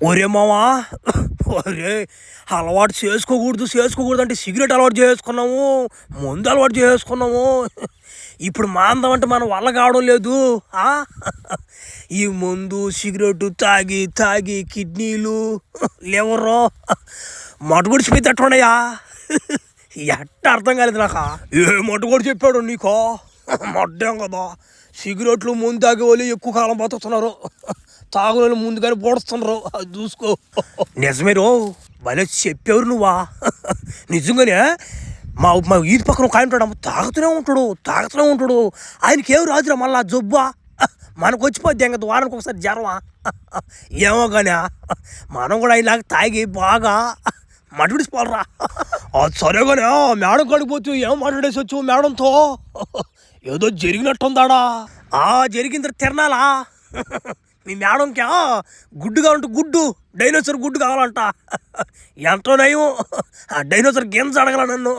ఒరే మావా, ఒరే అలవాటు చేసుకోకూడదు అంటే సిగరెట్ అలవాటు చేసుకున్నాము, మందు అలవాటు చేసుకున్నాము. ఇప్పుడు మాందం అంటే మన వల్ల కావడం లేదు. ఈ మందు సిగరెట్ తాగి తాగి కిడ్నీలు లివరు మటుగుడిచిపోయి తట్టున్నాయా. ఎట్ట అర్థం కాలేదు నాకు. ఏ మటుగొడి చెప్పాడు నీకో? మడ్డాం కదా, సిగరెట్లు ముందు తాగే వాళ్ళు ఎక్కువ కాలం బతుకుతున్నారు, తాగు వాళ్ళు ముందుగానే పోడుస్తున్నారు. అది చూసుకో. నిజమే రో, భలే చెప్పేవారు నువ్వా. నిజంగానే మా ఈది పక్కన ఒక ఆయన ఉంటాడు, తాగుతూనే ఉంటాడు. ఆయనకి ఏం రాజురా మళ్ళా జబ్బా. మనకు వచ్చిపోద్ది ఇంకా వారానికి ఒకసారి జ్వరమా. ఏమో కానీ మనం కూడా ఇలాగ తాగి బాగా మటుడిసిపోలరా. అది సరేగానే మేడం కడిగిపోతూ ఏం మాట్లాడేసి వచ్చు మేడంతో. ఏదో జరిగినట్టుందాడా. జరిగింది తిరణాలా. మీ మేడంకి గుడ్డు కావాలంటే గుడ్డు, డైనోసార్ గుడ్డు కావాలంట. ఎంతో నయం, ఆ డైనోసార్ గింజ అడగల నన్ను.